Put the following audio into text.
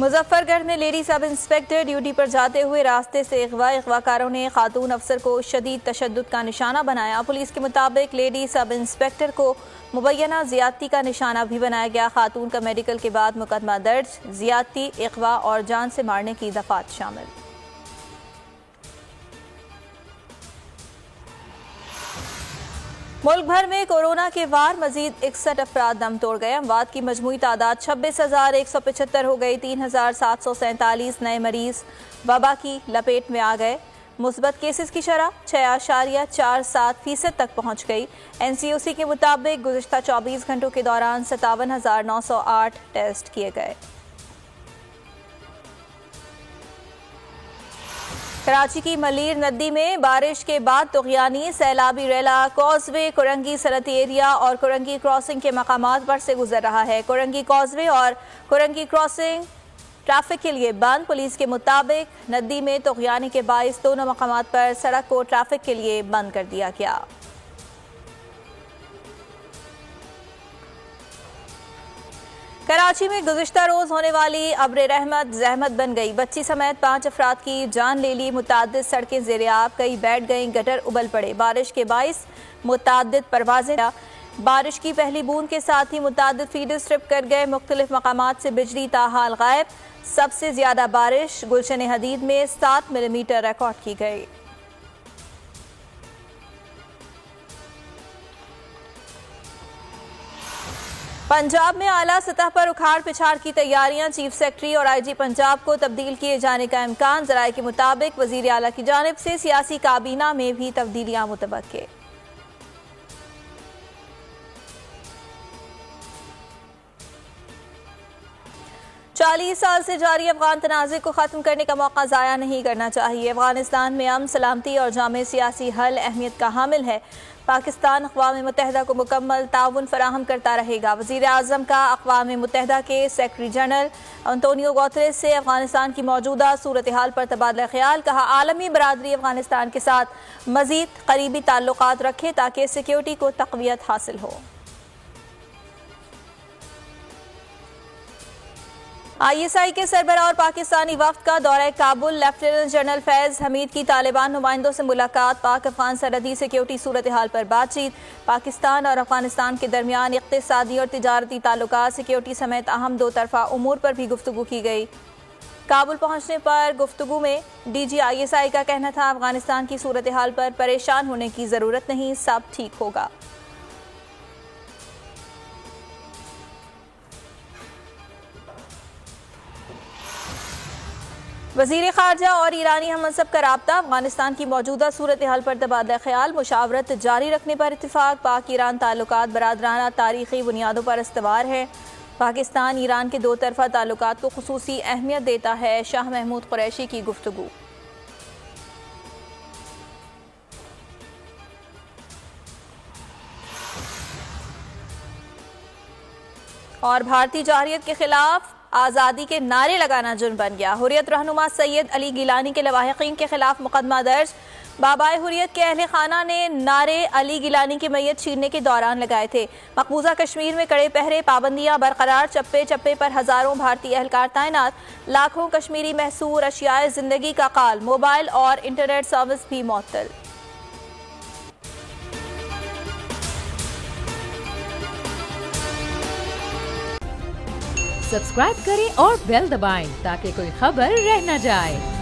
मुजफ्फरगढ़ में lady sub inspector duty पर जाते हुए रास्ते से अगवाकारों ने खातून अफसर को शदीद तशद्दुद का निशाना बनाया। पुलिस के मुताबिक लेडी सब इंस्पेक्टर को मुबैना ज़ियादती का निशाना भी बनाया गया। खातून का मेडिकल के बाद मुकदमा दर्ज, ज़ियादती, अगवा और जान से मारने की दफात शामिल। मुल्क भर में कोरोना के वार मजीद 61 अफराद दम तोड़ गए। अमवात की मजमूई तादाद 26,175 हो गई। 3,747 नए मरीज वबा की लपेट में आ गए। मुस्बत केसेस की शरह 6.47% तक पहुंच गई। NCOC के मुताबिक गुज़िश्ता 24 घंटों के दौरान 57,908 टेस्ट किए गए। कराची की मलीर नदी में बारिश के बाद तुग़यानी सैलाबी रेला कॉजवे कुरंगी सनती एरिया और कुरंगी क्रॉसिंग के मकामात पर से गुजर रहा है। कुरंगी कॉजवे और कुरंगी क्रॉसिंग ट्रैफिक के लिए बंद। पुलिस के मुताबिक नदी में तुग़यानी के बाइस दोनों मकामात पर सड़क को ट्रैफिक के लिए बंद कर दिया गया। कराची में गुज़िश्ता रोज होने वाली अब्र रहमत ज़हमत बन गई। बच्ची समेत 5 अफराद की जान ले ली। मुताद्दिद सड़कें ज़ेर-ए-आब, कई बैठ गईं, गटर उबल पड़े। बारिश के बाइस मुताद्दिद परवाज़ें। बारिश की पहली बूंद के साथ ही मुताद्दिद फीडर स्ट्रिप कर गए। मुख्तलिफ मकामात से बिजली ताहाल गायब। सबसे ज्यादा बारिश गुलशन हदीद में 7 मिलीमीटर रिकॉर्ड की गई। पंजाब में आला सतह पर उखाड़ पिछाड़ की तैयारियां। चीफ सेक्रेटरी और IG पंजाब को तब्दील किए जाने का इम्कान। ज़राए के मुताबिक वज़ीर आला की जानिब से सियासी काबीना में भी तब्दीलियां मुतवक्के। चालीस साल से जारी अफगान तनाज़े को ख़त्म करने का मौका ज़ाया नहीं करना चाहिए। अफगानिस्तान में अमन, सलामती और जामे सियासी हल अहमियत का हामिल है। पाकिस्तान अक़वाम मुत्तहिदा को मुकम्मल ताउन फराहम करता रहेगा। वज़ीर आज़म का अक़वाम मुत्तहिदा के सेक्रेटरी जनरल अंतोनियो गुतेरेस से अफगानिस्तान की मौजूदा सूरत हाल पर तबादला ख्याल। कहा, आलमी बरादरी अफगानिस्तान के साथ मज़ीद करीबी ताल्लुकात रखे ताकि सिक्योरिटी को तक़वियत हासिल हो। ISI के सरबराह और पाकिस्तानी वफ्द का दौरा काबुल। लेफ्टिनेंट जनरल फैज़ हमीद की तालिबान नुमाइंदों से मुलाकात। पाक अफगान सरहदी सिक्योरिटी सूरत हाल पर बातचीत। पाकिस्तान और अफगानिस्तान के दरमियान इक़्तिसादी और तिजारती ताल्लुकात, सिक्योरिटी समेत अहम दो तरफ़ा उमूर पर भी गुफ्तगू की गई। काबुल पहुंचने पर गुफ्तगू में DG ISI का कहना था, अफगानिस्तान की सूरत हाल पर परेशान होने की ज़रूरत नहीं, सब ठीक होगा। वज़ीर ख़ारजा और ईरानी हममनसब का राब्ता। अफगानिस्तान की मौजूदा सूरत हाल पर तबादला ख्याल, मुशावरत जारी रखने पर इत्तिफाक। पाक ईरान ताल्लुकात बरादराना तारीख़ी बुनियादों पर इस्तवार है। पाकिस्तान ईरान के दो तरफ़ा ताल्लुकात को खुसूसी अहमियत देता है। शाह महमूद कुरैशी की गुफ्तगू। और भारतीय जाहिरियत के खिलाफ आज़ादी के नारे लगाना जुर्म बन गया। हुर्रियत रहनुमा सैयद अली गिलानी के लवाहिकीन के खिलाफ मुकदमा दर्ज। बाबाए हुर्रियत के अहले खाना ने नारे अली गिलानी की मैयत छीनने के दौरान लगाए थे। मकबूजा कश्मीर में कड़े पहरे, पाबंदियां बरकरार। चप्पे चप्पे पर हजारों भारतीय एहलकार तैनात। लाखों कश्मीरी महसूर अशियाए जिंदगी का काल। मोबाइल और इंटरनेट सर्विस भी मुअत्तल। सब्सक्राइब करें और बेल दबाएं ताकि कोई खबर रह न जाए।